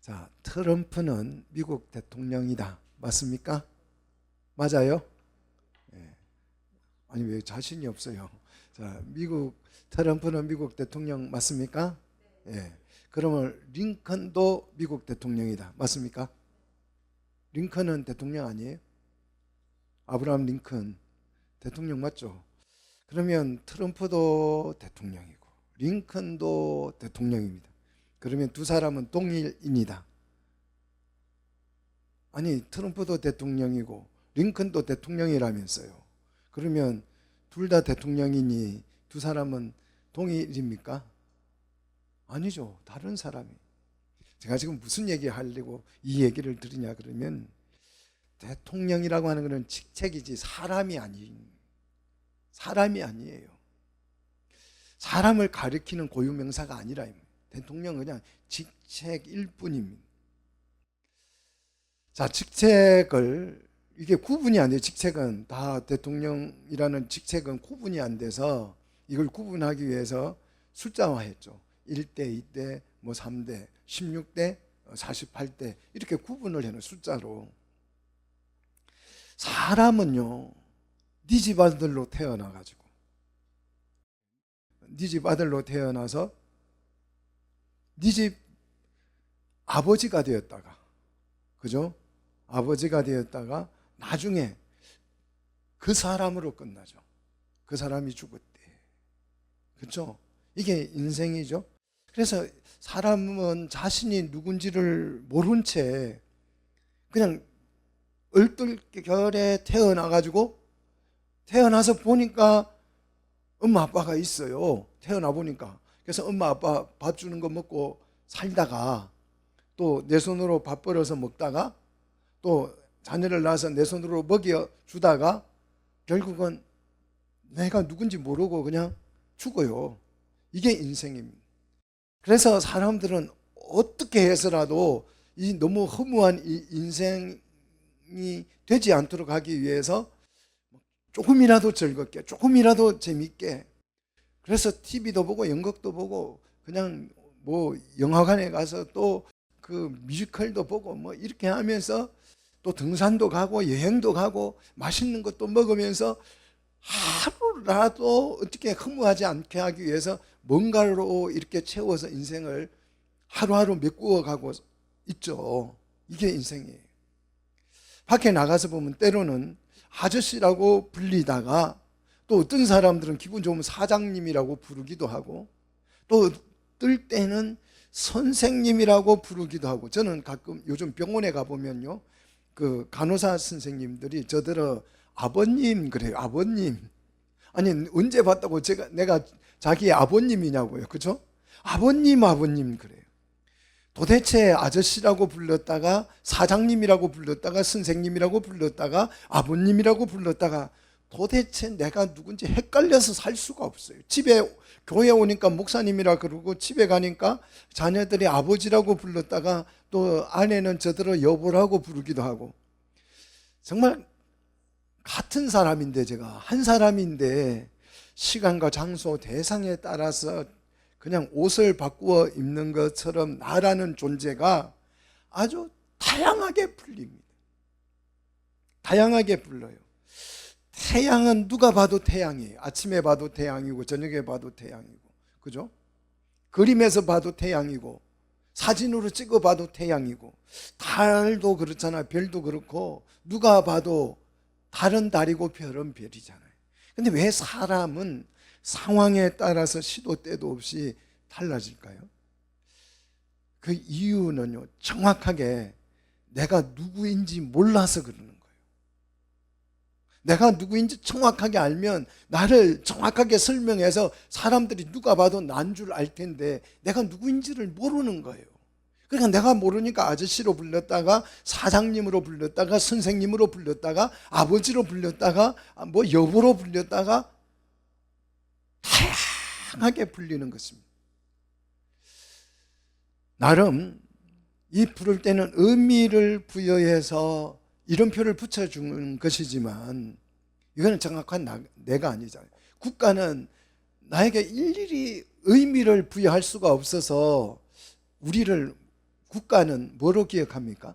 자, 트럼프는 미국 대통령이다. 맞습니까? 맞아요? 예. 아니, 왜 자신이 없어요? 자, 트럼프는 미국 대통령 맞습니까? 예. 그러면 링컨도 미국 대통령이다. 맞습니까? 링컨은 대통령 아니에요? 아브라함 링컨 대통령 맞죠? 그러면 트럼프도 대통령이고 링컨도 대통령입니다. 그러면 두 사람은 동일인이다. 아니, 트럼프도 대통령이고 링컨도 대통령이라면서요. 그러면 둘 다 대통령이니 두 사람은 동일입니까? 아니죠. 다른 사람이. 제가 지금 무슨 얘기 하려고 이 얘기를 드리냐 그러면, 대통령이라고 하는 것은 직책이지 사람이 아니에요. 사람을 가리키는 고유명사가 아니라 대통령은 그냥 직책일 뿐입니다. 자, 직책을 이게 구분이 안 돼요. 직책은 다 대통령이라는 직책은 구분이 안 돼서 이걸 구분하기 위해서 숫자화했죠. 1대, 2대, 뭐 3대, 16대, 48대 이렇게 구분을 해놓은 숫자로. 사람은요, 네 집 아들로 태어나가지고 네 집 아들로 태어나서 네 집 아버지가 되었다가, 그죠? 아버지가 되었다가 나중에 그 사람으로 끝나죠. 그 사람이 죽었대. 그렇죠? 이게 인생이죠. 그래서 사람은 자신이 누군지를 모른 채 그냥 얼떨결에 태어나가지고, 태어나서 보니까 엄마 아빠가 있어요. 태어나 보니까. 그래서 엄마 아빠 밥 주는 거 먹고 살다가, 또 내 손으로 밥 벌어서 먹다가, 또 자녀를 낳아서 내 손으로 먹여 주다가 결국은 내가 누군지 모르고 그냥 죽어요. 이게 인생입니다. 그래서 사람들은 어떻게 해서라도 이 너무 허무한 이 인생이 되지 않도록 하기 위해서 조금이라도 즐겁게, 조금이라도 재밌게, 그래서 TV도 보고 연극도 보고 그냥 뭐 영화관에 가서 또 그 뮤지컬도 보고 뭐 이렇게 하면서 또 등산도 가고 여행도 가고 맛있는 것도 먹으면서 하루라도 어떻게 허무하지 않게 하기 위해서 뭔가로 이렇게 채워서 인생을 하루하루 메꾸어 가고 있죠. 이게 인생이에요. 밖에 나가서 보면 때로는 아저씨라고 불리다가, 또 어떤 사람들은 기분 좋으면 사장님이라고 부르기도 하고, 또 어떨 때는 선생님이라고 부르기도 하고. 저는 가끔 요즘 병원에 가보면요, 그 간호사 선생님들이 저들은 아버님 그래요. 아버님. 아니, 언제 봤다고 내가 자기 아버님이냐고요. 그죠? 아버님 그래요. 도대체 아저씨라고 불렀다가 사장님이라고 불렀다가 선생님이라고 불렀다가 아버님이라고 불렀다가 도대체 내가 누군지 헷갈려서 살 수가 없어요. 교회 오니까 목사님이라 그러고, 집에 가니까 자녀들이 아버지라고 불렀다가 또 아내는 저들을 여보라고 부르기도 하고. 정말 같은 사람인데, 제가 한 사람인데 시간과 장소, 대상에 따라서 그냥 옷을 바꾸어 입는 것처럼 나라는 존재가 아주 다양하게 풀립니다. 다양하게 불러요. 태양은 누가 봐도 태양이에요. 아침에 봐도 태양이고 저녁에 봐도 태양이고, 그죠? 그림에서 봐도 태양이고 사진으로 찍어 봐도 태양이고, 달도 그렇잖아요. 별도 그렇고 누가 봐도 달은 달이고 별은 별이잖아요. 근데 왜 사람은 상황에 따라서 시도 때도 없이 달라질까요? 그 이유는요, 정확하게 내가 누구인지 몰라서 그러는 거예요. 내가 누구인지 정확하게 알면 나를 정확하게 설명해서 사람들이 누가 봐도 난 줄 알 텐데, 내가 누구인지를 모르는 거예요. 그러니까 내가 모르니까 아저씨로 불렀다가 사장님으로 불렀다가 선생님으로 불렀다가 아버지로 불렀다가 뭐 여보로 불렀다가 다양하게 불리는 것입니다. 나름 이 부를 때는 의미를 부여해서 이름표를 붙여주는 것이지만, 이거는 정확한 내가 아니잖아요. 국가는 나에게 일일이 의미를 부여할 수가 없어서 우리를 국가는 뭐로 기억합니까?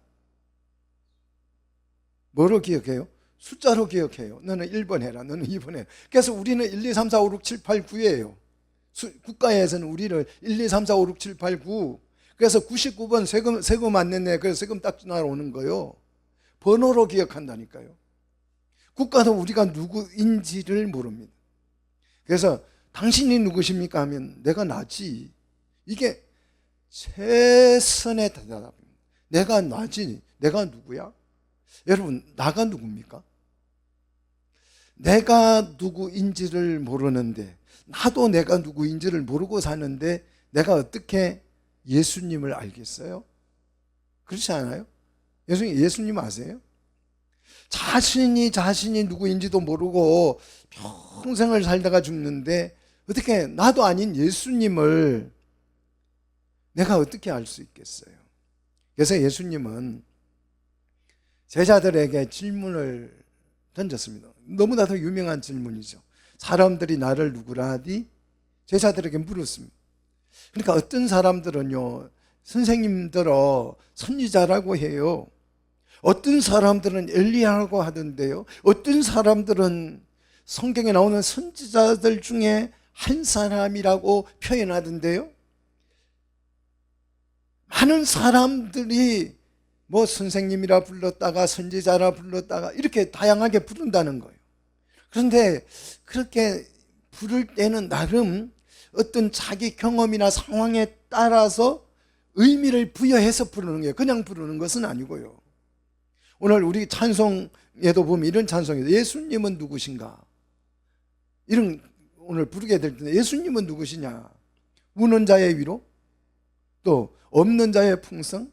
뭐로 기억해요? 숫자로 기억해요. 너는 1번 해라, 너는 2번 해라. 그래서 우리는 1, 2, 3, 4, 5, 6, 7, 8, 9예요. 국가에서는 우리를 1, 2, 3, 4, 5, 6, 7, 8, 9. 그래서 99번 세금 안 냈네. 그래서 세금 딱 나오는 거요. 번호로 기억한다니까요. 국가도 우리가 누구인지를 모릅니다. 그래서 당신이 누구십니까 하면 내가 나지. 이게 최선의 대답입니다. 내가 나지. 내가 누구야? 여러분, 나가 누굽니까? 내가 누구인지를 모르는데, 나도 내가 누구인지를 모르고 사는데 내가 어떻게 예수님을 알겠어요? 그렇지 않아요? 예수님 아세요? 자신이 누구인지도 모르고 평생을 살다가 죽는데 어떻게 나도 아닌 예수님을 내가 어떻게 알 수 있겠어요? 그래서 예수님은 제자들에게 질문을 던졌습니다. 너무나도 유명한 질문이죠. 사람들이 나를 누구라 하디? 제자들에게 물었습니다. 그러니까 어떤 사람들은요, 선생님들어 선지자라고 해요. 어떤 사람들은 엘리야라고 하던데요. 어떤 사람들은 성경에 나오는 선지자들 중에 한 사람이라고 표현하던데요. 많은 사람들이 뭐 선생님이라 불렀다가 선지자라 불렀다가 이렇게 다양하게 부른다는 거예요. 그런데 그렇게 부를 때는 나름 어떤 자기 경험이나 상황에 따라서 의미를 부여해서 부르는 거예요. 그냥 부르는 것은 아니고요. 오늘 우리 찬송에도 보면 이런 찬송이에요. 예수님은 누구신가? 이런 오늘 부르게 될 텐데 예수님은 누구시냐? 우는 자의 위로, 또 없는 자의 풍성,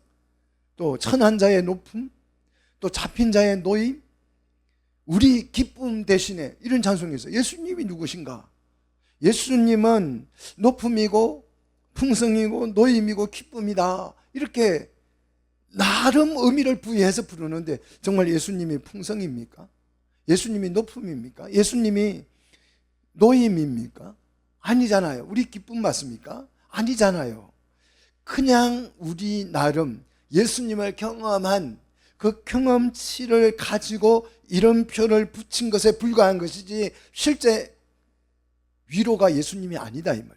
또 천한 자의 높음, 또 잡힌 자의 노임, 우리 기쁨 대신에 이런 찬송이 있어요. 예수님이 누구신가? 예수님은 높음이고 풍성이고 노임이고 기쁨이다. 이렇게 나름 의미를 부여해서 부르는데 정말 예수님이 풍성입니까? 예수님이 높음입니까? 예수님이 노임입니까? 아니잖아요. 우리 기쁨 맞습니까? 아니잖아요. 그냥 우리 나름 예수님을 경험한 그 경험치를 가지고 이름표를 붙인 것에 불과한 것이지 실제 위로가 예수님이 아니다 이 말이에요.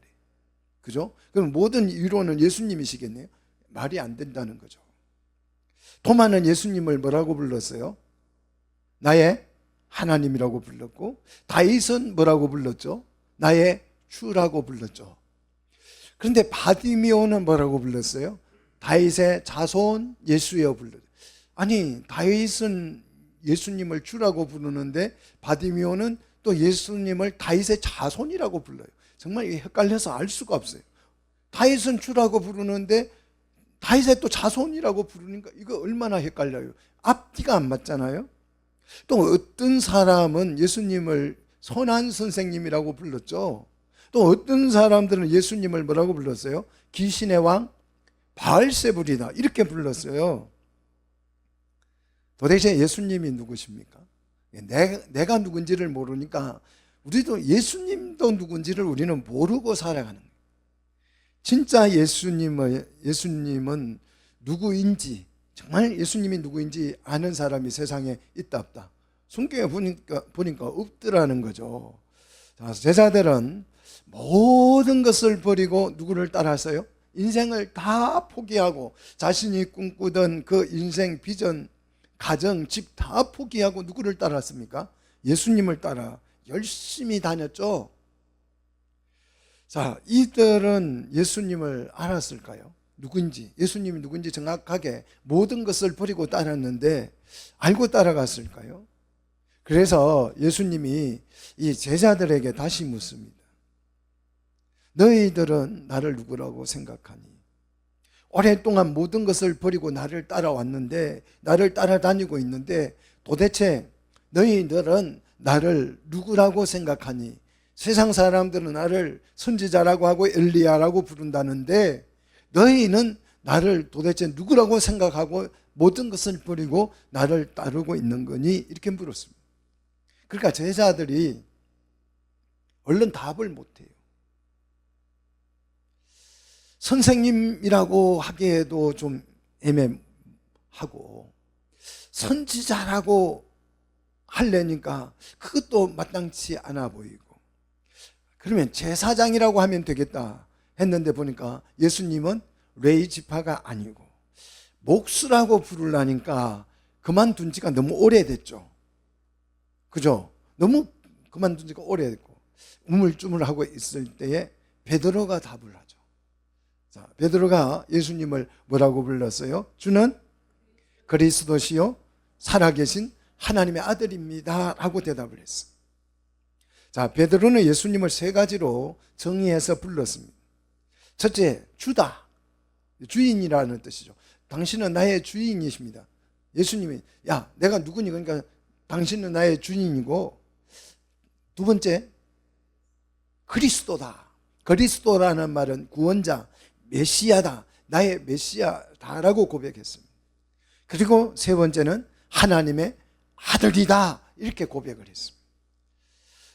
그죠? 그럼 모든 위로는 예수님이시겠네요? 말이 안 된다는 거죠. 도마는 예수님을 뭐라고 불렀어요? 나의 하나님이라고 불렀고, 다윗은 뭐라고 불렀죠? 나의 주라고 불렀죠. 그런데 바디미오는 뭐라고 불렀어요? 다윗의 자손 예수여 불렀죠. 아니, 다윗은 예수님을 주라고 부르는데 바디미오는 또 예수님을 다윗의 자손이라고 불러요. 정말 헷갈려서 알 수가 없어요. 다윗은 주라고 부르는데 다윗의 또 자손이라고 부르니까 이거 얼마나 헷갈려요. 앞뒤가 안 맞잖아요. 또 어떤 사람은 예수님을 선한 선생님이라고 불렀죠. 또 어떤 사람들은 예수님을 뭐라고 불렀어요? 귀신의 왕 바알세불이다 이렇게 불렀어요. 도대체 예수님이 누구십니까? 내가 누군지를 모르니까 우리도 예수님도 누군지를 우리는 모르고 살아가는 거예요. 진짜 예수님은 누구인지, 정말 예수님이 누구인지 아는 사람이 세상에 있다 없다? 성경에 보니까 없더라는 거죠. 제자들은 모든 것을 버리고 누구를 따랐어요? 인생을 다 포기하고 자신이 꿈꾸던 그 인생 비전, 가정, 집 다 포기하고 누구를 따랐습니까? 예수님을 따라 열심히 다녔죠. 자, 이들은 예수님을 알았을까요? 누군지, 예수님이 누군지 정확하게 모든 것을 버리고 따랐는데 알고 따라갔을까요? 그래서 예수님이 이 제자들에게 다시 묻습니다. 너희들은 나를 누구라고 생각하니? 오랫동안 모든 것을 버리고 나를 따라왔는데, 나를 따라다니고 있는데 도대체 너희들은 나를 누구라고 생각하니? 세상 사람들은 나를 선지자라고 하고 엘리야라고 부른다는데 너희는 나를 도대체 누구라고 생각하고 모든 것을 버리고 나를 따르고 있는 거니? 이렇게 물었습니다. 그러니까 제자들이 얼른 답을 못해요. 선생님이라고 하기에도 좀 애매하고, 선지자라고 하려니까 그것도 마땅치 않아 보이고, 그러면 제사장이라고 하면 되겠다 했는데 보니까 예수님은 레위 지파가 아니고 목수라고 부르려니까 그만둔 지가 너무 오래됐죠. 그죠? 너무 그만둔 지가 오래됐고 우물쭈물하고 있을 때에 베드로가 답을 하죠. 자, 베드로가 예수님을 뭐라고 불렀어요? 주는 그리스도시요 살아계신 하나님의 아들입니다 라고 대답을 했어요. 자, 베드로는 예수님을 세 가지로 정의해서 불렀습니다. 첫째, 주다. 주인이라는 뜻이죠. 당신은 나의 주인이십니다. 예수님이 야, 내가 누구니? 그러니까 당신은 나의 주인이고, 두 번째, 그리스도다. 그리스도라는 말은 구원자, 메시아다. 나의 메시아다라고 고백했습니다. 그리고 세 번째는 하나님의 아들이다. 이렇게 고백을 했습니다.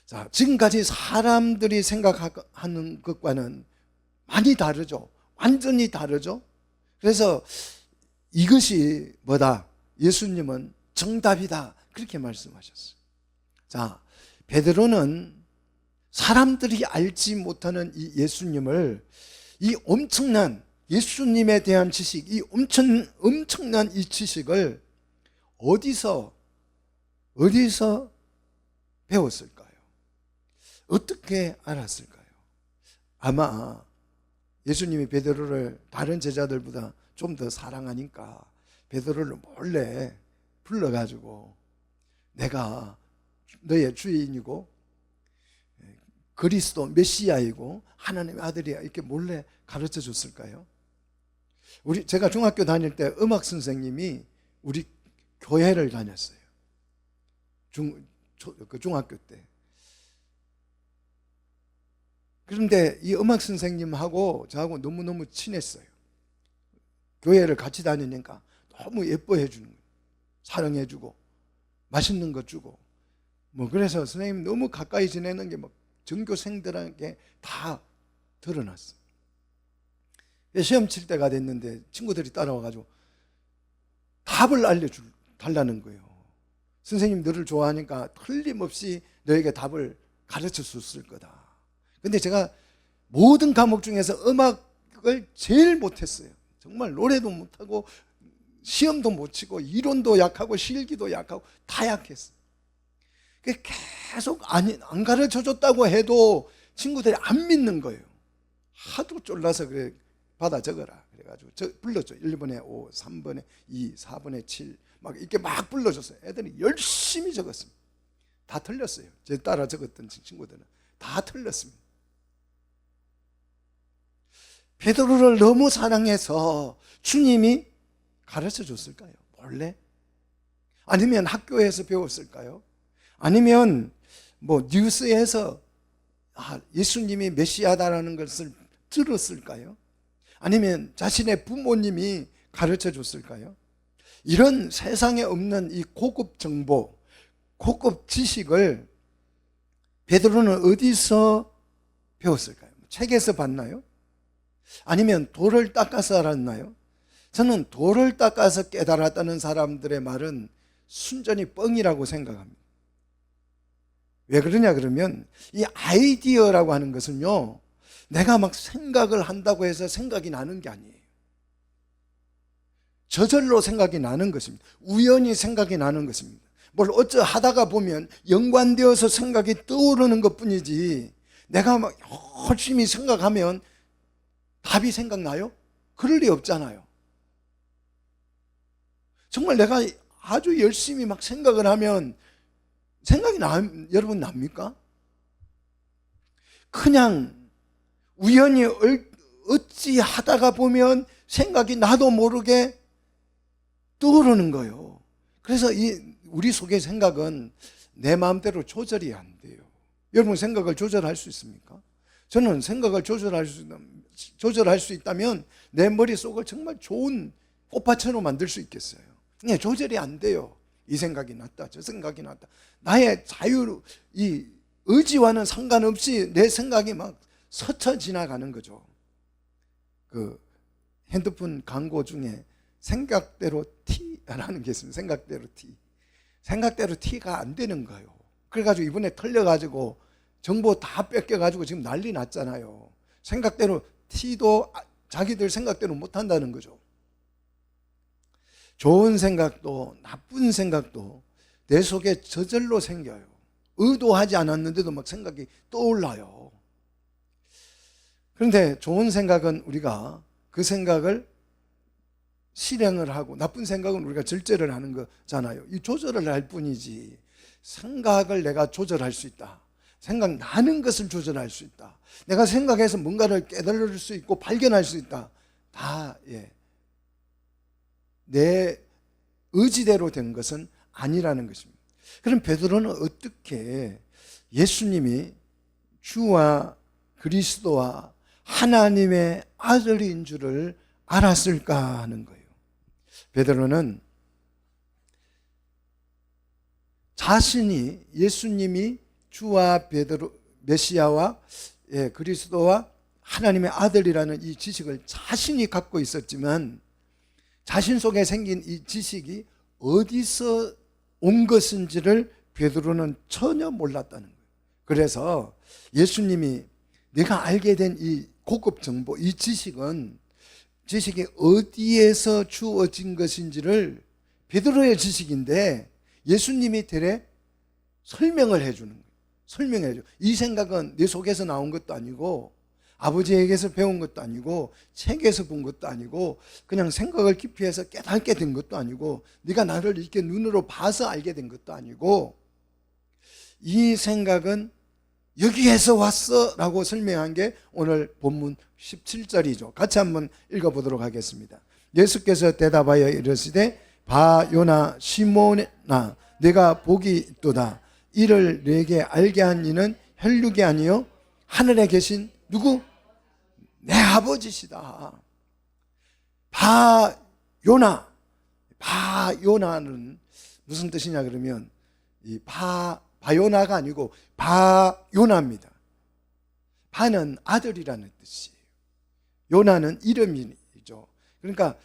자, 지금까지 사람들이 생각하는 것과는 많이 다르죠. 완전히 다르죠. 그래서 이것이 뭐다? 예수님은 정답이다. 그렇게 말씀하셨어요. 자, 베드로는 사람들이 알지 못하는 이 예수님을, 이 엄청난 예수님에 대한 지식, 이 엄청난 이 지식을 어디서 배웠을까요? 어떻게 알았을까요? 아마 예수님이 베드로를 다른 제자들보다 좀 더 사랑하니까 베드로를 몰래 불러가지고 내가 너의 주인이고 그리스도 메시아이고 하나님의 아들이야 이렇게 몰래 가르쳐 줬을까요? 제가 중학교 다닐 때 음악 선생님이 우리 교회를 다녔어요. 중학교 때. 그런데 이 음악 선생님하고 저하고 너무너무 친했어요. 교회를 같이 다니니까 너무 예뻐해 주는 거예요. 사랑해 주고 맛있는 거 주고 뭐 그래서 선생님 너무 가까이 지내는 게 막 전교생들에게 다 드러났어요. 시험 칠 때가 됐는데 친구들이 따라와가지고 답을 알려달라는 거예요. 선생님 너를 좋아하니까 틀림없이 너에게 답을 가르쳐 줬을 거다. 근데 제가 모든 과목 중에서 음악을 제일 못했어요. 정말 노래도 못하고 시험도 못 치고 이론도 약하고 실기도 약하고 다 약했어요. 계속 안 가르쳐 줬다고 해도 친구들이 안 믿는 거예요. 하도 쫄라서 그래 받아 적어라 그래가지고 불렀죠. 1번에 5, 3번에 2, 4번에 7 막 이렇게 막 불러줬어요. 애들이 열심히 적었습니다. 다 틀렸어요. 제 따라 적었던 친구들은 다 틀렸습니다. 베드로를 너무 사랑해서 주님이 가르쳐 줬을까요? 몰래? 아니면 학교에서 배웠을까요? 아니면 뭐 뉴스에서 예수님이 메시아다라는 것을 들었을까요? 아니면 자신의 부모님이 가르쳐 줬을까요? 이런 세상에 없는 이 고급 정보, 고급 지식을 베드로는 어디서 배웠을까요? 책에서 봤나요? 아니면 돌을 닦아서 알았나요? 저는 돌을 닦아서 깨달았다는 사람들의 말은 순전히 뻥이라고 생각합니다. 왜 그러냐 그러면 이 아이디어라고 하는 것은요, 내가 막 생각을 한다고 해서 생각이 나는 게 아니에요. 저절로 생각이 나는 것입니다. 우연히 생각이 나는 것입니다. 뭘 어쩌 하다가 보면 연관되어서 생각이 떠오르는 것뿐이지 내가 막 열심히 생각하면 답이 생각나요? 그럴 리 없잖아요. 정말 내가 아주 열심히 막 생각을 하면 생각이 여러분 납니까? 그냥 우연히 어찌 하다가 보면 생각이 나도 모르게 떠오르는 거예요. 그래서 우리 속의 생각은 내 마음대로 조절이 안 돼요. 여러분 생각을 조절할 수 있습니까? 저는 생각을 조절할 수 있다면 내 머릿속을 정말 좋은 꽃밭으로 만들 수 있겠어요. 그냥 조절이 안 돼요. 이 생각이 났다, 저 생각이 났다. 나의 이 의지와는 상관없이 내 생각이 막 스쳐 지나가는 거죠. 그 핸드폰 광고 중에 생각대로 T라는 게 있습니다. 생각대로 T. 생각대로 T가 안 되는 거예요. 그래가지고 이번에 털려가지고 정보 다 뺏겨가지고 지금 난리 났잖아요. 생각대로 T도 자기들 생각대로 못한다는 거죠. 좋은 생각도 나쁜 생각도 내 속에 저절로 생겨요. 의도하지 않았는데도 막 생각이 떠올라요. 그런데 좋은 생각은 우리가 그 생각을 실행을 하고, 나쁜 생각은 우리가 절제를 하는 거잖아요. 이 조절을 할 뿐이지, 생각을 내가 조절할 수 있다, 생각나는 것을 조절할 수 있다, 내가 생각해서 뭔가를 깨달을 수 있고 발견할 수 있다, 다 내 의지대로 된 것은 아니라는 것입니다. 그럼 베드로는 어떻게 예수님이 주와 그리스도와 하나님의 아들인 줄을 알았을까 하는 거예요. 베드로는 자신이 예수님이 주와 메시아와 그리스도와 하나님의 아들이라는 이 지식을 자신이 갖고 있었지만, 자신 속에 생긴 이 지식이 어디서 온 것인지를 베드로는 전혀 몰랐다는 거예요. 그래서 예수님이 내가 알게 된 이 고급 정보, 이 지식이 어디에서 주어진 것인지를, 베드로의 지식인데 예수님이 되레 설명을 해주는 거예요. 설명해 줘. 이 생각은 내 속에서 나온 것도 아니고, 아버지에게서 배운 것도 아니고, 책에서 본 것도 아니고, 그냥 생각을 깊이 해서 깨닫게 된 것도 아니고, 네가 나를 이렇게 눈으로 봐서 알게 된 것도 아니고, 이 생각은 여기에서 왔어 라고 설명한 게 오늘 본문 17절이죠. 같이 한번 읽어보도록 하겠습니다. 예수께서 대답하여 이르시되 바 요나 시몬아, 내가 복이 있도다. 이를 내게 알게 한 이는 혈육이 아니요 하늘에 계신 누구? 내 아버지시다. 바 요나는 무슨 뜻이냐 그러면, 이 바요나가 아니고 바요나입니다. 바는 아들이라는 뜻이에요. 요나는 이름이죠. 그러니까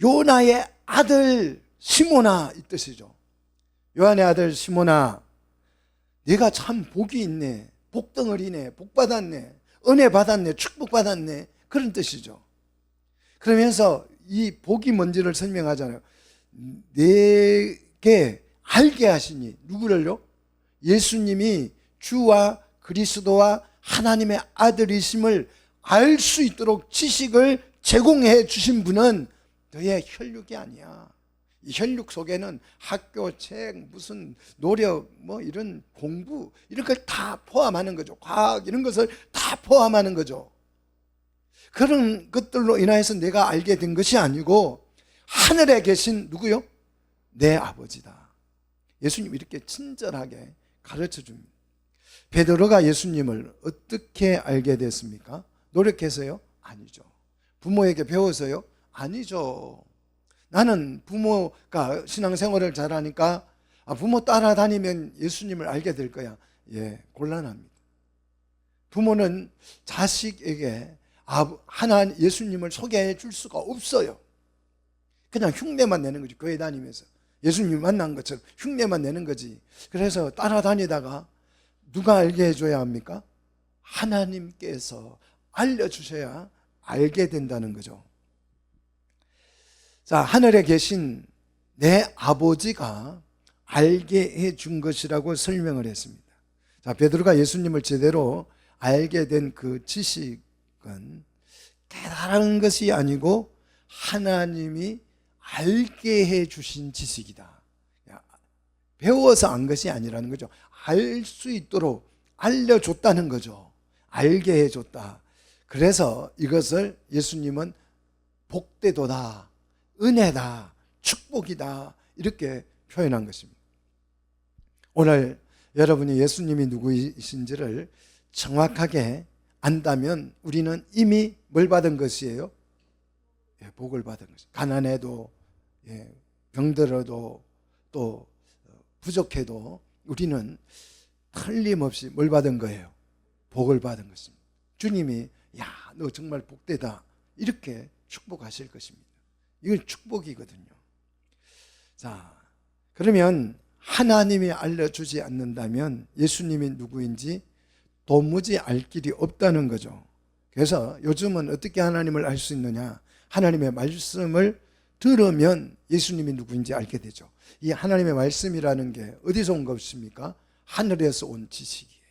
요나의 아들 시몬아, 이 뜻이죠. 요한의 아들 시몬아, 네가 참 복이 있네, 복덩어리네, 복받았네, 은혜 받았네, 축복 받았네, 그런 뜻이죠. 그러면서 이 복이 뭔지를 설명하잖아요. 내게 알게 하시니, 누구를요? 예수님이 주와 그리스도와 하나님의 아들이심을 알 수 있도록 지식을 제공해 주신 분은 너의 혈육이 아니야. 이 혈육 속에는 학교, 책, 무슨 노력, 뭐 이런 공부, 이런 걸 다 포함하는 거죠. 과학, 이런 것을 다 포함하는 거죠. 그런 것들로 인하여서 내가 알게 된 것이 아니고 하늘에 계신 누구요? 내 아버지다. 예수님이 이렇게 친절하게 가르쳐 줍니다. 베드로가 예수님을 어떻게 알게 됐습니까? 노력해서요? 아니죠. 부모에게 배워서요? 아니죠. 나는 부모가 신앙생활을 잘하니까 부모 따라다니면 예수님을 알게 될 거야. 곤란합니다. 부모는 자식에게 예수님을 소개해 줄 수가 없어요. 그냥 흉내만 내는 거지. 교회 다니면서 예수님 만난 것처럼 흉내만 내는 거지. 그래서 따라다니다가 누가 알게 해줘야 합니까? 하나님께서 알려주셔야 알게 된다는 거죠. 자, 하늘에 계신 내 아버지가 알게 해준 것이라고 설명을 했습니다. 자, 베드로가 예수님을 제대로 알게 된 그 지식은 깨달은 것이 아니고 하나님이 알게 해주신 지식이다. 배워서 안 것이 아니라는 거죠. 알 수 있도록 알려줬다는 거죠. 알게 해줬다. 그래서 이것을 예수님은 복되도다, 은혜다, 축복이다, 이렇게 표현한 것입니다. 오늘 여러분이 예수님이 누구이신지를 정확하게 안다면 우리는 이미 뭘 받은 것이에요? 복을 받은 것이에요. 가난해도, 병들어도, 또 부족해도 우리는 틀림없이 뭘 받은 거예요? 복을 받은 것입니다. 주님이 야, 너 정말 복되다, 이렇게 축복하실 것입니다. 이건 축복이거든요. 자, 그러면 하나님이 알려주지 않는다면 예수님이 누구인지 도무지 알 길이 없다는 거죠. 그래서 요즘은 어떻게 하나님을 알 수 있느냐? 하나님의 말씀을 들으면 예수님이 누구인지 알게 되죠. 이 하나님의 말씀이라는 게 어디서 온 것입니까? 하늘에서 온 지식이에요.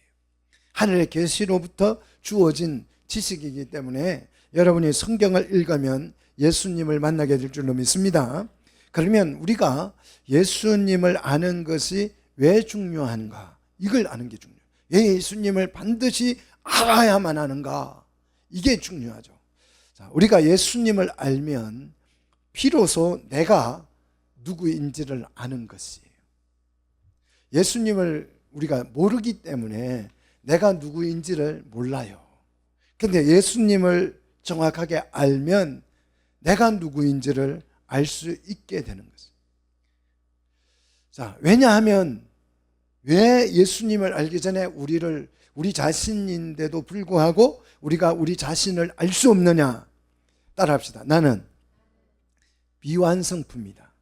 하늘의 계시로부터 주어진 지식이기 때문에 여러분이 성경을 읽으면 예수님을 만나게 될 줄로 믿습니다. 그러면 우리가 예수님을 아는 것이 왜 중요한가? 이걸 아는 게 중요해요. 왜 예수님을 반드시 알아야만 하는가? 이게 중요하죠. 자, 우리가 예수님을 알면 비로소 내가 누구인지를 아는 것이에요. 예수님을 우리가 모르기 때문에 내가 누구인지를 몰라요. 근데 예수님을 정확하게 알면 내가 누구인지를 알 수 있게 되는 것이에요. 자, 왜냐하면 왜 예수님을 알기 전에 우리 자신인데도 불구하고 우리가 우리 자신을 알 수 없느냐? 따라합시다. 나는 미완성품이다.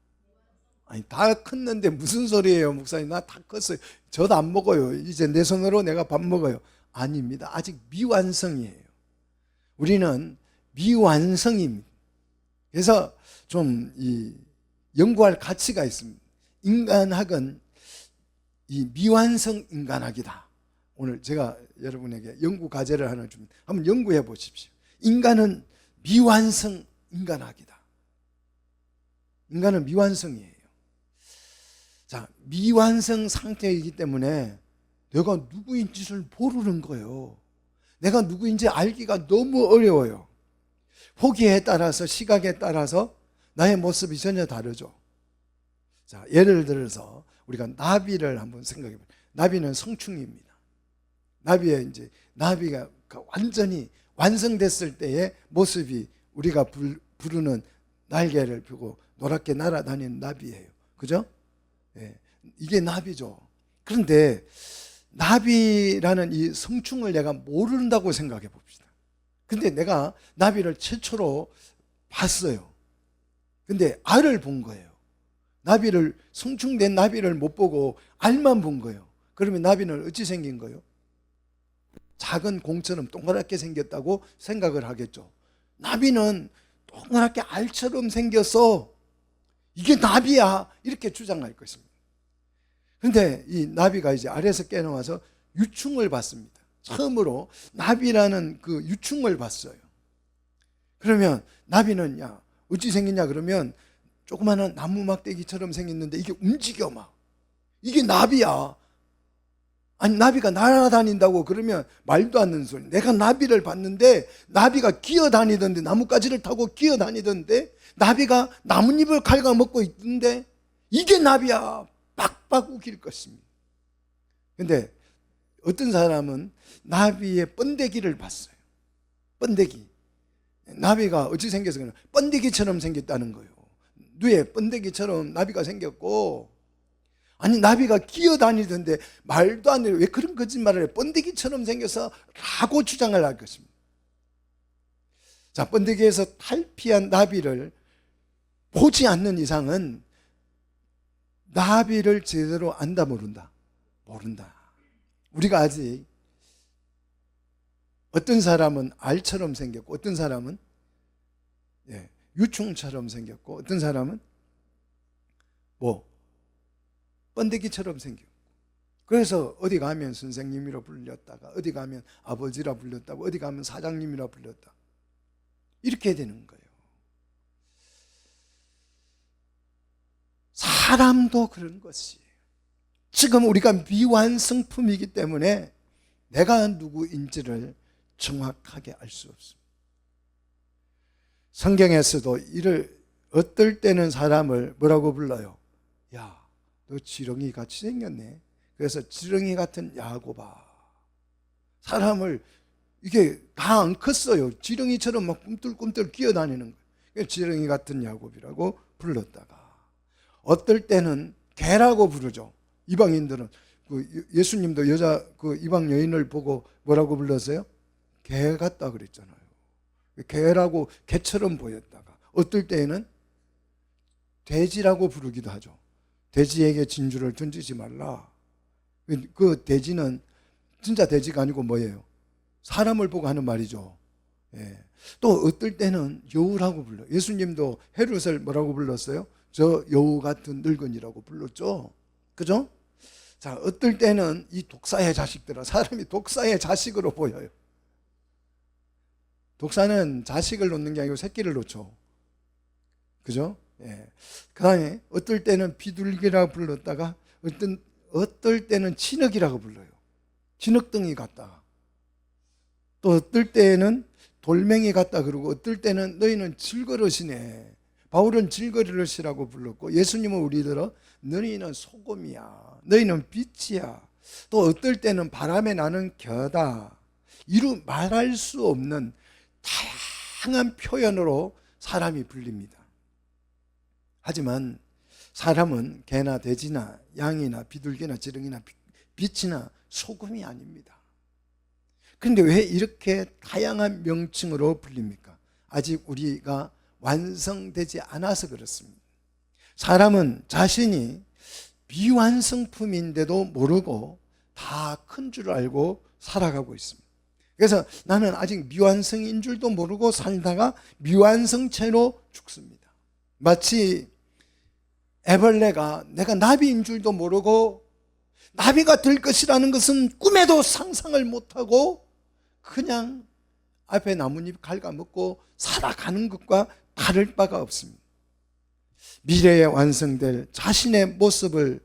아니, 다 컸는데 무슨 소리예요, 목사님? 나 다 컸어요. 저도 안 먹어요. 이제 내 손으로 내가 밥 먹어요. 아닙니다. 아직 미완성이에요. 우리는 미완성입니다. 그래서 좀 연구할 가치가 있습니다. 인간학은 이 미완성 인간학이다. 오늘 제가 여러분에게 연구 과제를 하나 줍니다. 한번 연구해 보십시오. 인간은 미완성 인간학이다. 인간은 미완성이에요. 자, 미완성 상태이기 때문에 내가 누구인지를 모르는 거예요. 내가 누구인지 알기가 너무 어려워요. 포기에 따라서, 시각에 따라서 나의 모습이 전혀 다르죠. 자, 예를 들어서 우리가 나비를 한번 생각해 보면, 나비는 성충입니다. 나비가 완전히 완성됐을 때의 모습이 우리가 부르는 날개를 펴고 노랗게 날아다니는 나비예요. 그죠? 예, 이게 나비죠. 그런데 나비라는 이 성충을 내가 모른다고 생각해 봅시다. 근데 내가 나비를 최초로 봤어요. 근데 알을 본 거예요. 성충된 나비를 못 보고 알만 본 거예요. 그러면 나비는 어찌 생긴 거예요? 작은 공처럼 동그랗게 생겼다고 생각을 하겠죠. 나비는 동그랗게 알처럼 생겼어. 이게 나비야. 이렇게 주장할 것입니다. 그런데 이 나비가 이제 알에서 깨어나와서 유충을 봤습니다. 처음으로 나비라는 그 유충을 봤어요. 그러면 나비는 어찌 생겼냐 그러면 조그마한 나무 막대기처럼 생겼는데 이게 움직여 막. 이게 나비야. 아니, 나비가 날아다닌다고 그러면 말도 안 되는 소리. 내가 나비를 봤는데 나비가 기어다니던데, 나뭇가지를 타고 기어다니던데, 나비가 나뭇잎을 갉아먹고 있던데 이게 나비야. 빡빡 웃길 것입니다. 근데 어떤 사람은 나비의 번데기를 봤어요. 번데기. 나비가 어찌 생겨서 그러나 번데기처럼 생겼다는 거예요. 뇌에 번데기처럼 나비가 생겼고, 아니, 나비가 기어다니던데 말도 안 돼요. 왜 그런 거짓말을 해? 번데기처럼 생겨서 라고 주장을 할 것입니다. 자, 번데기에서 탈피한 나비를 보지 않는 이상은 나비를 제대로 안다, 모른다? 모른다. 우리가 아직 어떤 사람은 알처럼 생겼고, 어떤 사람은 유충처럼 생겼고, 어떤 사람은 번데기처럼 생겼고, 그래서 어디 가면 선생님이라 불렸다가, 어디 가면 아버지라 불렸다고, 어디 가면 사장님이라 불렸다. 이렇게 되는 거예요. 사람도 그런 것이에요. 지금 우리가 미완성품이기 때문에 내가 누구인지를 정확하게 알 수 없습니다. 성경에서도 어떨 때는 사람을 뭐라고 불러요? 야, 너 지렁이 같이 생겼네. 그래서 지렁이 같은 야곱아. 사람을 이게 다 안 컸어요. 지렁이처럼 막 꿈틀꿈틀 기어다니는 거예요. 지렁이 같은 야곱이라고 불렀다가, 어떨 때는 개라고 부르죠. 이방인들은 예수님도 여자 이방 여인을 보고 뭐라고 불렀어요? 개 같다 그랬잖아요. 개라고, 개처럼 보였다가, 어떨 때에는 돼지라고 부르기도 하죠. 돼지에게 진주를 던지지 말라. 그 돼지는 진짜 돼지가 아니고 뭐예요? 사람을 보고 하는 말이죠. 예. 또 어떨 때는 여우라고 불러요. 예수님도 헤롯을 뭐라고 불렀어요? 저 여우 같은 늙은이라고 불렀죠. 그죠? 자, 어떨 때는 이 독사의 자식들아, 사람이 독사의 자식으로 보여요. 독사는 자식을 놓는 게 아니고 새끼를 놓죠. 그죠? 예. 그 다음에 어떨 때는 비둘기라고 불렀다가 어떨 때는 진흙이라고 불러요. 진흙덩이 같다. 또 어떨 때는 돌멩이 같다 그러고 어떨 때는 너희는 질그릇이네. 바울은 질그릇이라고 불렀고 예수님은 우리들은 너희는 소금이야. 너희는 빛이야. 또 어떨 때는 바람에 나는 겨다. 이루 말할 수 없는 다양한 표현으로 사람이 불립니다. 하지만 사람은 개나 돼지나 양이나 비둘기나 지렁이나 빛이나 소금이 아닙니다. 그런데 왜 이렇게 다양한 명칭으로 불립니까? 아직 우리가 완성되지 않아서 그렇습니다. 사람은 자신이 미완성품인데도 모르고 다 큰 줄 알고 살아가고 있습니다. 그래서 나는 아직 미완성인 줄도 모르고 살다가 미완성체로 죽습니다. 마치 애벌레가 내가 나비인 줄도 모르고 나비가 될 것이라는 것은 꿈에도 상상을 못하고 그냥 앞에 나뭇잎 갉아먹고 살아가는 것과 다를 바가 없습니다. 미래에 완성될 자신의 모습을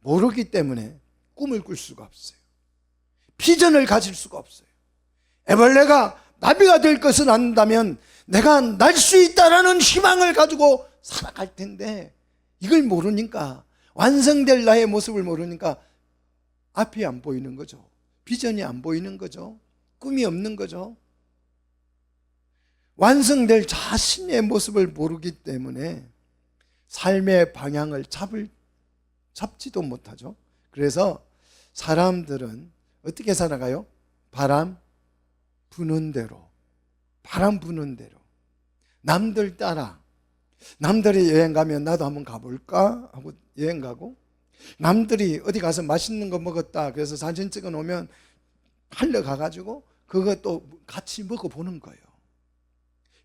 모르기 때문에 꿈을 꿀 수가 없어요. 비전을 가질 수가 없어요. 애벌레가 나비가 될 것을 안다면 내가 날 수 있다라는 희망을 가지고 살아갈 텐데 이걸 모르니까 완성될 나의 모습을 모르니까 앞이 안 보이는 거죠. 비전이 안 보이는 거죠. 꿈이 없는 거죠. 완성될 자신의 모습을 모르기 때문에 삶의 방향을 잡지도 못하죠. 그래서 사람들은 어떻게 살아가요? 바람 부는 대로, 바람 부는 대로 남들 따라, 남들이 여행 가면 나도 한번 가볼까 하고 여행 가고, 남들이 어디 가서 맛있는 거 먹었다 그래서 사진 찍어 놓으면 팔려 가가지고 그것도 같이 먹어보는 거예요.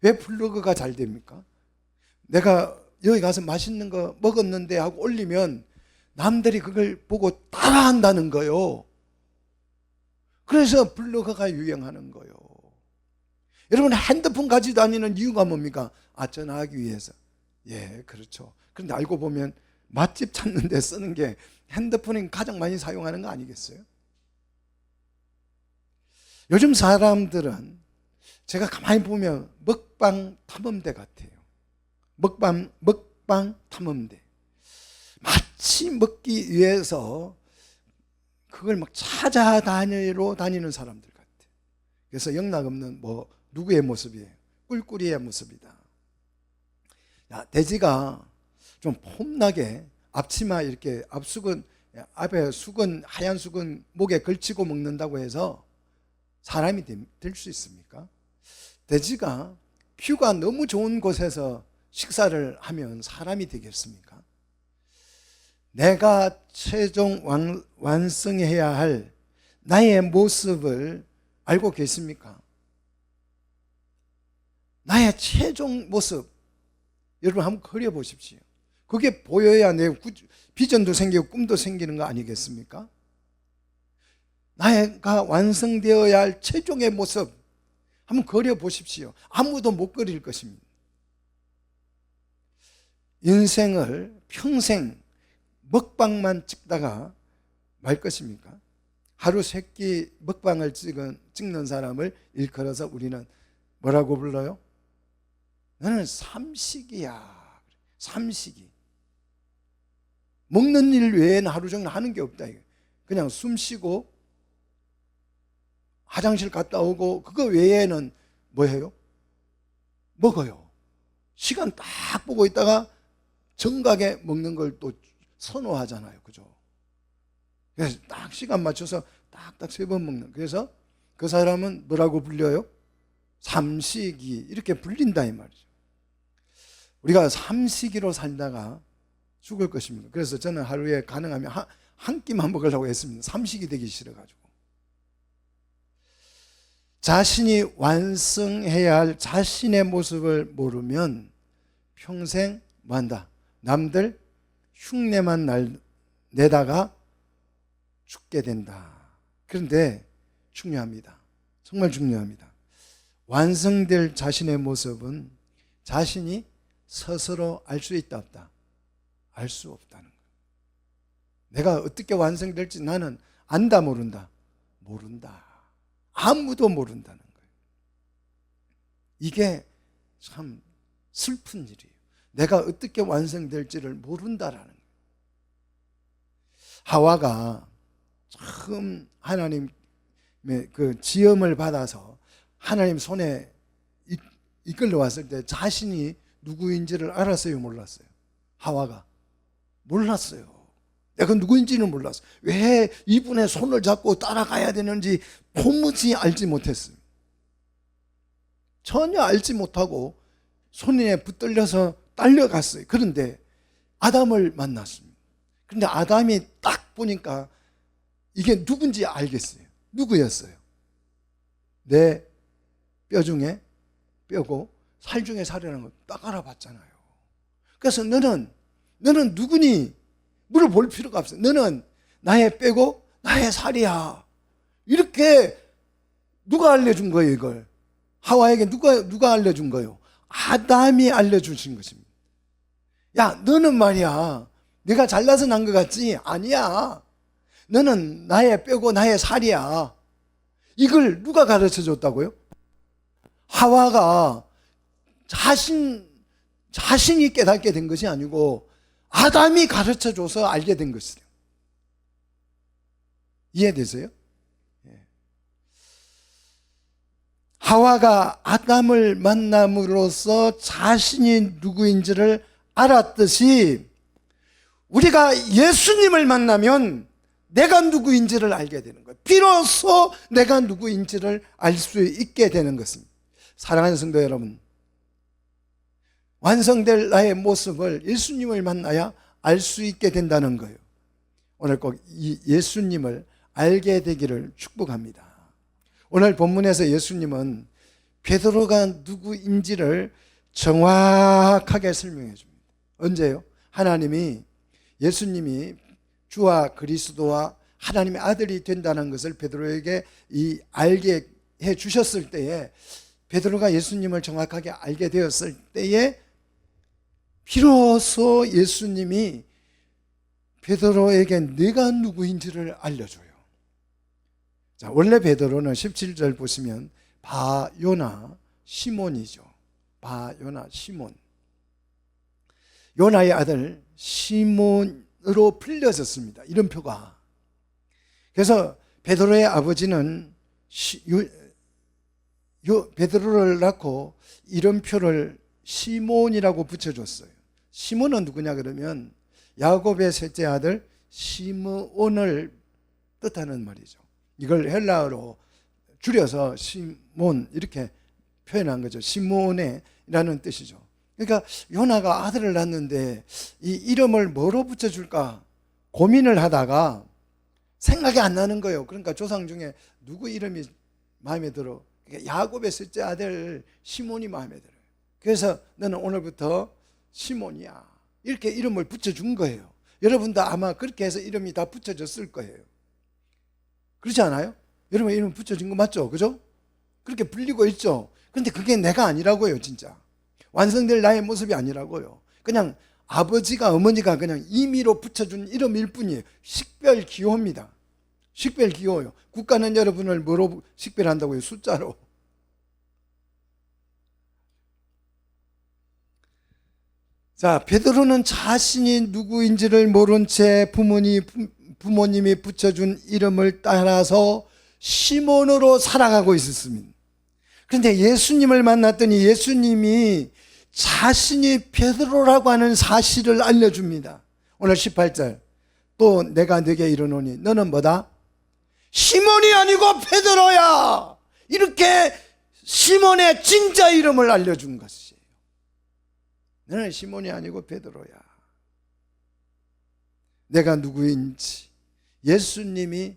왜 블로그가 잘 됩니까? 내가 여기 가서 맛있는 거 먹었는데 하고 올리면 남들이 그걸 보고 따라한다는 거예요. 그래서 블로그가 유행하는 거예요. 여러분 핸드폰 가지고 다니는 이유가 뭡니까? 전화하기 위해서. 예, 그렇죠. 그런데 알고 보면 맛집 찾는 데 쓰는 게 핸드폰이 가장 많이 사용하는 거 아니겠어요? 요즘 사람들은 제가 가만히 보면 먹방 탐험대 같아요. 먹방 탐험대. 마치 먹기 위해서 그걸 막 찾아다니러 다니는 사람들 같아요. 그래서 영락없는 누구의 모습이에요? 꿀꿀이의 모습이다. 돼지가 좀 폼나게 앞치마 이렇게 앞수건, 앞에 수건, 하얀 수건 목에 걸치고 먹는다고 해서 사람이 될 수 있습니까? 돼지가 뷰가 너무 좋은 곳에서 식사를 하면 사람이 되겠습니까? 내가 최종 완성해야 할 나의 모습을 알고 계십니까? 나의 최종 모습 여러분 한번 그려보십시오. 그게 보여야 내 비전도 생기고 꿈도 생기는 거 아니겠습니까? 나가 완성되어야 할 최종의 모습 한번 그려보십시오. 아무도 못 그릴 것입니다. 인생을 평생 먹방만 찍다가 말 것입니까? 하루 3끼 먹방을 찍는 사람을 일컬어서 우리는 뭐라고 불러요? 너는 삼식이야. 삼식이. 먹는 일 외에는 하루 종일 하는 게 없다. 그냥 숨 쉬고 화장실 갔다 오고 그거 외에는 뭐예요? 먹어요. 시간 딱 보고 있다가 정각에 먹는 걸 또 선호하잖아요. 그죠? 그래서 딱 시간 맞춰서 딱딱 3번 먹는. 그래서 그 사람은 뭐라고 불려요? 삼식이 이렇게 불린다 이 말이죠. 우리가 삼시기로 살다가 죽을 것입니다. 그래서 저는 하루에 가능하면 한 끼만 먹으려고 했습니다. 삼식이 되기 싫어가지고. 자신이 완성해야 할 자신의 모습을 모르면 평생 뭐한다? 남들 흉내만 내다가 죽게 된다. 그런데 중요합니다. 정말 중요합니다. 완성될 자신의 모습은 자신이 스스로 알 수 있다 없다? 알 수 없다는 거예요. 내가 어떻게 완성될지 나는 안다 모른다? 모른다. 아무도 모른다는 거예요. 이게 참 슬픈 일이에요. 내가 어떻게 완성될지를 모른다라는 거예요. 하와가 처음 하나님의 그 지음을 받아서 하나님 손에 이끌려 왔을 때 자신이 누구인지를 알았어요, 몰랐어요? 하와가 몰랐어요. 내가 누구인지는 몰랐어요. 왜 이분의 손을 잡고 따라가야 되는지 도무지 알지 못했어요. 전혀 알지 못하고 손에 붙들려서 딸려갔어요. 그런데 아담을 만났습니다. 그런데 아담이 딱 보니까 이게 누군지 알겠어요. 누구였어요? 내 뼈 중에 뼈고 살 중에 살이라는 걸 딱 알아봤잖아요. 그래서 너는 누구니? 물어볼 필요가 없어요. 너는 나의 뼈고 나의 살이야. 이렇게 누가 알려준 거예요, 이걸? 하와에게 누가 알려준 거예요? 아담이 알려주신 것입니다. 야, 너는 말이야, 네가 잘나서 난 것 같지? 아니야. 너는 나의 뼈고 나의 살이야. 이걸 누가 가르쳐 줬다고요? 하와가 자신이 깨닫게 된 것이 아니고 아담이 가르쳐 줘서 알게 된 것이에요. 이해되세요? 하와가 아담을 만남으로써 자신이 누구인지를 알았듯이 우리가 예수님을 만나면 내가 누구인지를 알게 되는 거예요. 비로소 내가 누구인지를 알 수 있게 되는 것입니다. 사랑하는 성도 여러분, 완성될 나의 모습을 예수님을 만나야 알 수 있게 된다는 거예요. 오늘 꼭 이 예수님을 알게 되기를 축복합니다. 오늘 본문에서 예수님은 베드로가 누구인지를 정확하게 설명해 줍니다. 언제요? 하나님이 예수님이 주와 그리스도와 하나님의 아들이 된다는 것을 베드로에게 알게 해 주셨을 때에, 베드로가 예수님을 정확하게 알게 되었을 때에 비로소 예수님이 베드로에게 내가 누구인지를 알려줘요. 자, 원래 베드로는 17절 보시면 바요나 시몬이죠. 바요나 시몬. 요나의 아들 시몬으로 불려졌습니다. 이름표가. 그래서 베드로의 아버지는 베드로를 낳고 이름표를 시몬이라고 붙여줬어요. 시몬은 누구냐 그러면 야곱의 셋째 아들 시므온을 뜻하는 말이죠. 이걸 헬라어로 줄여서 시몬 이렇게 표현한 거죠. 시몬이라는 뜻이죠. 그러니까 요나가 아들을 낳는데 이 이름을 뭐로 붙여줄까 고민을 하다가 생각이 안 나는 거예요. 그러니까 조상 중에 누구 이름이 마음에 들어? 야곱의 셋째 아들 시몬이 마음에 들어요. 그래서 너는 오늘부터 시몬이야, 이렇게 이름을 붙여준 거예요. 여러분도 아마 그렇게 해서 이름이 다 붙여졌을 거예요. 그렇지 않아요? 여러분 이름 붙여진 거 맞죠? 그죠? 그렇게 불리고 있죠. 그런데 그게 내가 아니라고요. 진짜 완성될 나의 모습이 아니라고요. 그냥 아버지가 어머니가 그냥 임의로 붙여준 이름일 뿐이에요. 식별기호입니다. 식별기호요. 국가는 여러분을 뭐로 식별한다고요? 숫자로. 자, 베드로는 자신이 누구인지를 모른 채 부모님이 붙여준 이름을 따라서 시몬으로 살아가고 있었습니다. 그런데 예수님을 만났더니 예수님이 자신이 베드로라고 하는 사실을 알려줍니다. 오늘 18절. 또 내가 네게 이르노니 너는 뭐다? 시몬이 아니고 베드로야. 이렇게 시몬의 진짜 이름을 알려준 것이에요. 너는 시몬이 아니고 베드로야. 내가 누구인지 예수님이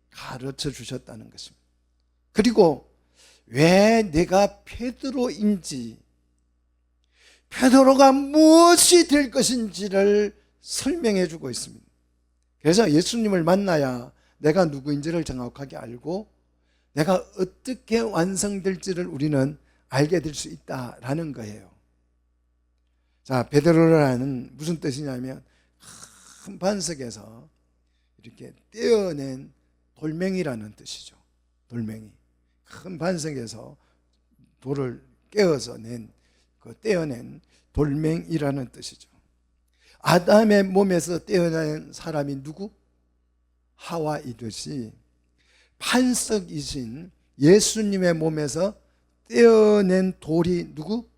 가르쳐 주셨다는 것입니다. 그리고 왜 내가 베드로인지, 베드로가 무엇이 될 것인지를 설명해 주고 있습니다. 그래서 예수님을 만나야 내가 누구인지를 정확하게 알고 내가 어떻게 완성될지를 우리는 알게 될 수 있다라는 거예요. 자, 베드로라는 무슨 뜻이냐면 큰 반석에서 이렇게 떼어낸 돌멩이라는 뜻이죠. 돌멩이. 큰 반석에서 돌을 깨어서 떼어낸 돌멩이라는 뜻이죠. 아담의 몸에서 떼어낸 사람이 누구? 하와이듯이 반석이신 예수님의 몸에서 떼어낸 돌이 누구?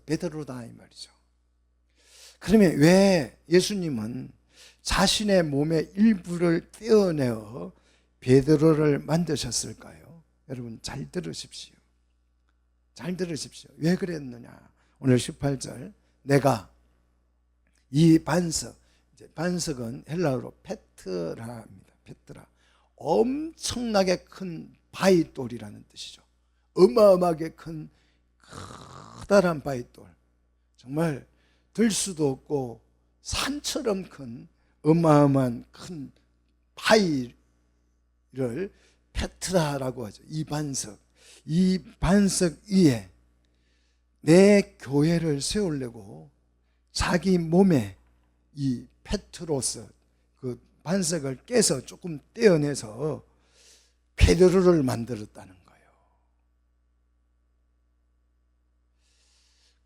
베드로다 이 말이죠. 그러면 왜 예수님은 자신의 몸의 일부를 떼어내어 베드로를 만드셨을까요? 여러분 잘 들으십시오. 잘 들으십시오. 왜 그랬느냐? 오늘 18절, 내가 이 반석은 헬라어로 페트라입니다. 페트라. 엄청나게 큰 바위돌이라는 뜻이죠. 어마어마하게 큰 커다란 바위돌. 정말 들 수도 없고 산처럼 큰 어마어마한 큰 바위를 페트라라고 하죠. 이 반석 위에 내 교회를 세우려고 자기 몸에 이 페트로스 그 반석을 깨서 조금 떼어내서 베드로를 만들었다는 거예요.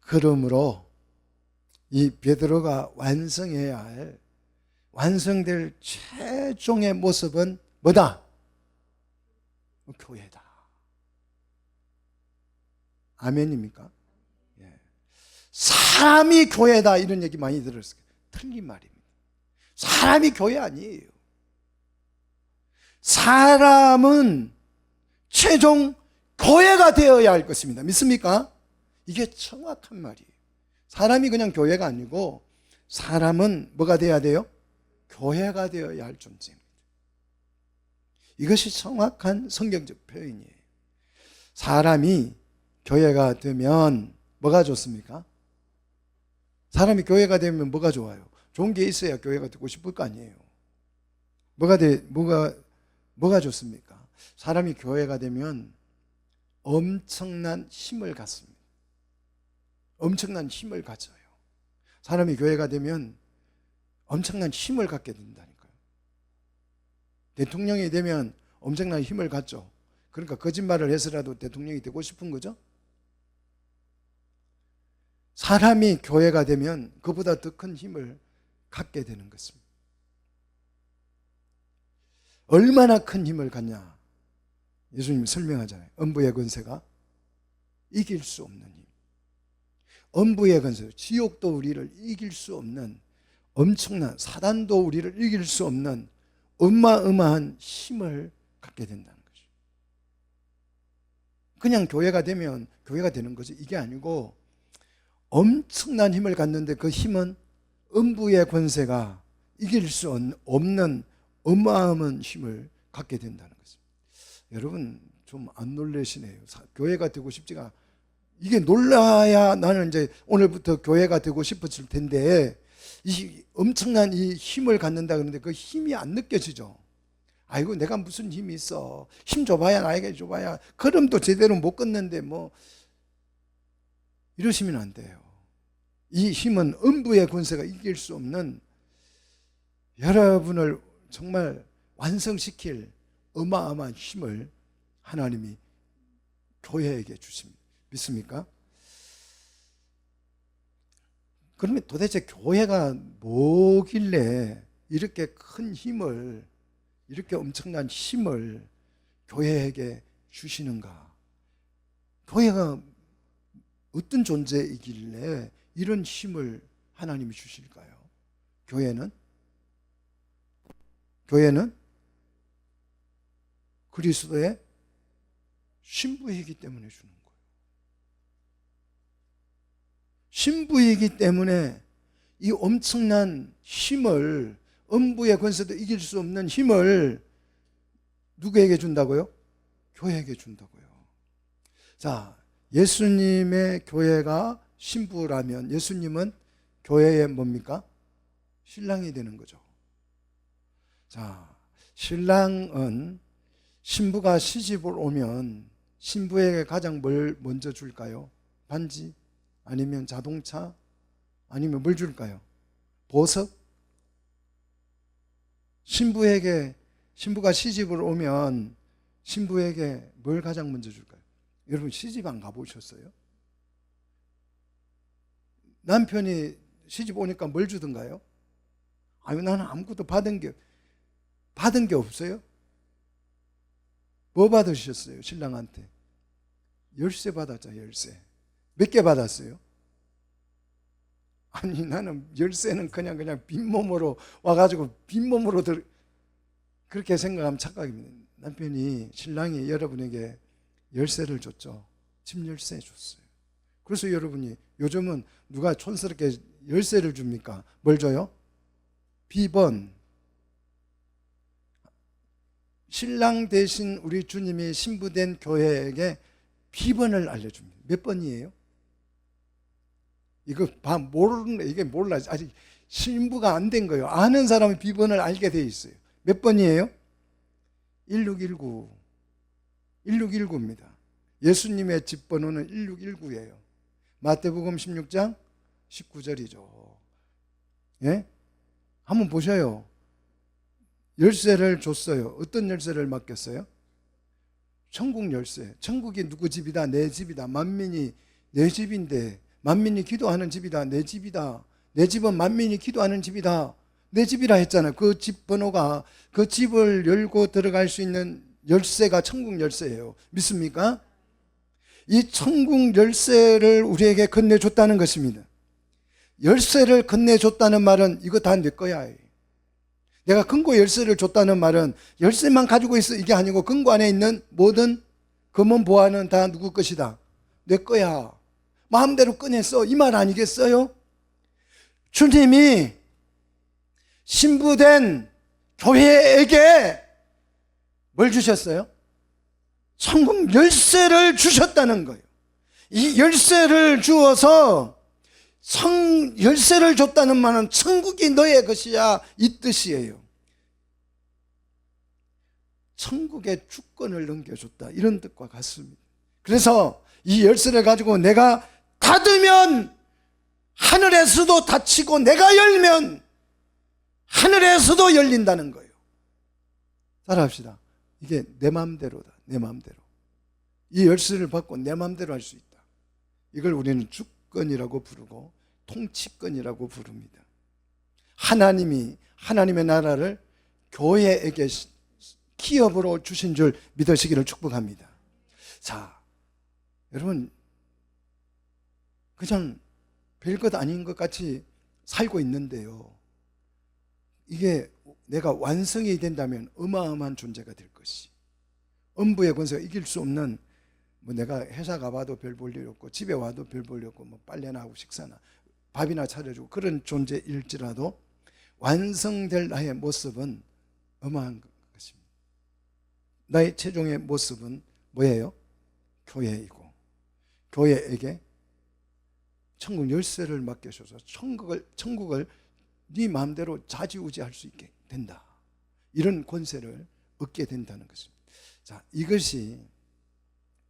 그러므로 이 베드로가 완성해야 할, 완성될 최종의 모습은 뭐다? 교회다. 아멘입니까? 예. 사람이 교회다 이런 얘기 많이 들었어요. 틀린 말입니다. 사람이 교회 아니에요. 사람은 최종 교회가 되어야 할 것입니다. 믿습니까? 이게 정확한 말이에요. 사람이 그냥 교회가 아니고 사람은 뭐가 되어야 돼요? 교회가 되어야 할 존재입니다. 이것이 정확한 성경적 표현이에요. 사람이 교회가 되면 뭐가 좋습니까? 사람이 교회가 되면 뭐가 좋아요? 좋은 게 있어야 교회가 되고 싶을 거 아니에요. 뭐가 좋습니까? 사람이 교회가 되면 엄청난 힘을 갖습니다. 엄청난 힘을 가져요. 사람이 교회가 되면 엄청난 힘을 갖게 된다니까요. 대통령이 되면 엄청난 힘을 갖죠. 그러니까 거짓말을 해서라도 대통령이 되고 싶은 거죠. 사람이 교회가 되면 그보다 더 큰 힘을 갖게 되는 것입니다. 얼마나 큰 힘을 갖냐? 예수님이 설명하잖아요. 엄부의 권세가 이길 수 없는 힘. 엄부의 권세, 지옥도 우리를 이길 수 없는 엄청난, 사단도 우리를 이길 수 없는 어마어마한 힘을 갖게 된다는 거죠. 그냥 교회가 되면 교회가 되는 거죠. 이게 아니고 엄청난 힘을 갖는데 그 힘은 음부의 권세가 이길 수 없는 어마어마한 힘을 갖게 된다는 것입니다. 여러분 좀 안 놀라시네요. 교회가 되고 싶지가, 이게 놀라야 나는 이제 오늘부터 교회가 되고 싶어질 텐데, 이 엄청난 이 힘을 갖는다 그러는데 그 힘이 안 느껴지죠. 아이고 내가 무슨 힘이 있어, 힘 줘봐야, 나에게 줘봐야 걸음도 제대로 못 걷는데 뭐, 이러시면 안 돼요. 이 힘은 음부의 권세가 이길 수 없는, 여러분을 정말 완성시킬 어마어마한 힘을 하나님이 교회에게 주십니다. 믿습니까? 그러면 도대체 교회가 뭐길래 이렇게 큰 힘을, 이렇게 엄청난 힘을 교회에게 주시는가? 교회가 어떤 존재이길래 이런 힘을 하나님이 주실까요? 교회는 그리스도의 신부이기 때문에 주는 거예요. 신부이기 때문에 이 엄청난 힘을, 음부의 권세도 이길 수 없는 힘을 누구에게 준다고요? 교회에게 준다고요. 자, 예수님의 교회가 신부라면 예수님은 교회의 뭡니까? 신랑이 되는 거죠. 자, 신랑은 신부가 시집을 오면 신부에게 가장 뭘 먼저 줄까요? 반지? 아니면 자동차? 아니면 뭘 줄까요? 보석? 신부가 시집을 오면 신부에게 뭘 가장 먼저 줄까요? 여러분 시집 안 가보셨어요? 남편이 시집 오니까 뭘 주던가요? 아유, 나는 아무것도 받은 게 없어요? 뭐 받으셨어요? 신랑한테 열쇠 받았죠. 열쇠. 몇 개 받았어요? 아니, 나는 열쇠는 그냥 빈몸으로 와가지고 빈몸으로 그렇게 생각하면 착각입니다. 남편이, 신랑이 여러분에게 열쇠를 줬죠. 집 열쇠 줬어요. 그래서 여러분이 요즘은 누가 촌스럽게 열쇠를 줍니까? 뭘 줘요? 비번. 신랑 대신 우리 주님이 신부된 교회에게 비번을 알려줍니다. 몇 번이에요? 이거 모르는, 이게 몰라. 아직 신부가 안 된 거예요. 아는 사람은 비번을 알게 돼 있어요. 몇 번이에요? 1619. 1619입니다. 예수님의 집 번호는 1619예요. 마태복음 16장 19절이죠. 예? 한번 보셔요. 열쇠를 줬어요. 어떤 열쇠를 맡겼어요? 천국 열쇠. 천국이 누구 집이다? 내 집이다. 만민이 내 집인데, 만민이 기도하는 집이다. 내 집이다. 내 집은 만민이 기도하는 집이다. 내 집이라 했잖아요. 그 집 번호가, 그 집을 열고 들어갈 수 있는 열쇠가 천국 열쇠예요. 믿습니까? 이 천국 열쇠를 우리에게 건네줬다는 것입니다. 열쇠를 건네줬다는 말은 이거 다 내 거야. 내가 금고 열쇠를 줬다는 말은 열쇠만 가지고 있어 이게 아니고 금고 안에 있는 모든 금은 보화는 다 누구 것이다? 내 거야. 마음대로 꺼냈어. 이 말 아니겠어요? 주님이 신부된 교회에게 뭘 주셨어요? 천국 열쇠를 주셨다는 거예요. 이 열쇠를 주어서 열쇠를 줬다는 말은 천국이 너의 것이야, 이 뜻이에요. 천국의 주권을 넘겨줬다, 이런 뜻과 같습니다. 그래서 이 열쇠를 가지고 내가 닫으면 하늘에서도 닫히고 내가 열면 하늘에서도 열린다는 거예요. 따라합시다. 이게 내 마음대로다. 내 마음대로. 이 열쇠를 받고 내 마음대로 할 수 있다. 이걸 우리는 주권이라고 부르고 통치권이라고 부릅니다. 하나님이 하나님의 나라를 교회에게 기업으로 주신 줄 믿으시기를 축복합니다. 자, 여러분, 그냥 별것 아닌 것 같이 살고 있는데요, 이게 내가 완성이 된다면 어마어마한 존재가 될 것이, 음부의 권세가 이길 수 없는, 뭐 내가 회사 가봐도 별 볼 일 없고 집에 와도 별 볼 일 없고 뭐 빨래나 하고 식사나 밥이나 차려주고 그런 존재일지라도 완성될 나의 모습은 어마한 것입니다. 나의 최종의 모습은 뭐예요? 교회이고, 교회에게 천국 열쇠를 맡겨줘서 천국을 네 마음대로 좌지우지할 수 있게 된다. 이런 권세를 얻게 된다는 것입니다. 자, 이것이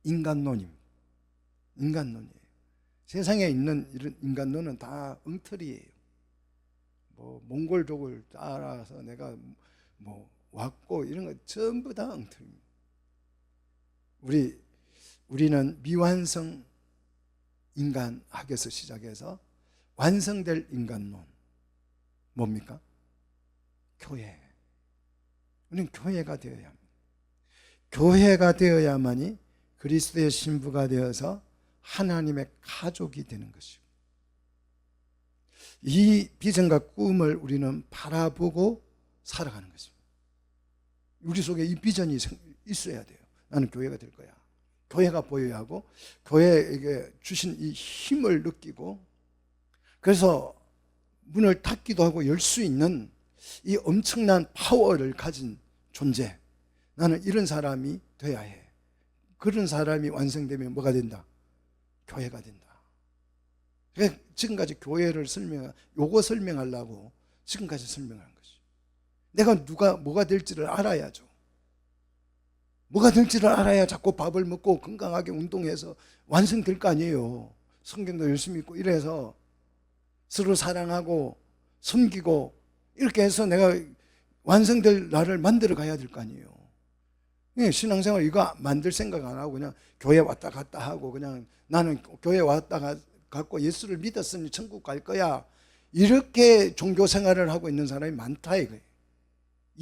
인간론입니다. 인간론이에요. 세상에 있는 이런 인간론은 다 엉터리예요. 뭐 몽골족을 따라서 내가 뭐 왔고 이런 거 전부 다 엉터리입니다. 우리는 미완성 인간학에서 시작해서 완성될 인간론, 뭡니까? 교회. 우리는 교회가 되어야 합니다. 교회가 되어야만이 그리스도의 신부가 되어서 하나님의 가족이 되는 것이고, 이 비전과 꿈을 우리는 바라보고 살아가는 것입니다. 우리 속에 이 비전이 있어야 돼요. 나는 교회가 될 거야. 교회가 보여야 하고, 교회에게 주신 이 힘을 느끼고 그래서 문을 닫기도 하고 열 수 있는 이 엄청난 파워를 가진 존재. 나는 이런 사람이 돼야 해. 그런 사람이 완성되면 뭐가 된다? 교회가 된다. 그러니까 지금까지 교회를 요거 설명하려고 지금까지 설명한 것이. 내가 뭐가 될지를 알아야죠. 뭐가 될지를 알아야 자꾸 밥을 먹고 건강하게 운동해서 완성될 거 아니에요. 성경도 열심히 읽고 이래서 서로 사랑하고 섬기고 이렇게 해서 내가 완성될 나를 만들어 가야 될 거 아니에요. 신앙생활 이거 만들 생각 안 하고 그냥 교회 왔다 갔다 하고 그냥 나는 교회 왔다 갔고 예수를 믿었으니 천국 갈 거야. 이렇게 종교 생활을 하고 있는 사람이 많다 이거예요.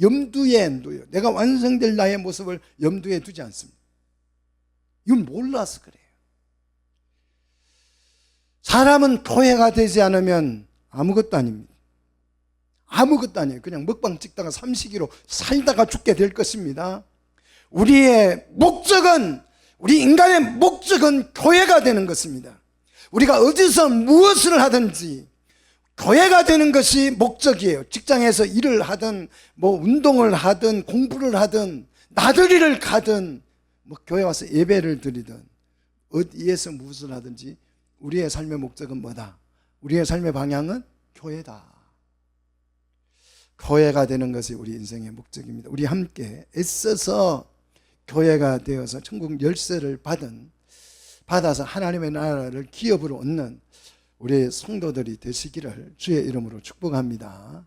염두에 안 둬요. 내가 완성될 나의 모습을 염두에 두지 않습니다. 이건 몰라서 그래요. 사람은 교회가 되지 않으면 아무것도 아닙니다. 아무것도 아니에요. 그냥 먹방 찍다가 삼시기로 살다가 죽게 될 것입니다. 우리의 목적은, 우리 인간의 목적은 교회가 되는 것입니다. 우리가 어디서 무엇을 하든지 교회가 되는 것이 목적이에요. 직장에서 일을 하든 뭐 운동을 하든 공부를 하든 나들이를 가든 뭐 교회 와서 예배를 드리든 어디에서 무엇을 하든지 우리의 삶의 목적은 뭐다? 우리의 삶의 방향은 교회다. 교회가 되는 것이 우리 인생의 목적입니다. 우리 함께 애써서 교회가 되어서 천국 열쇠를 받아서 하나님의 나라를 기업으로 얻는 우리 성도들이 되시기를 주의 이름으로 축복합니다.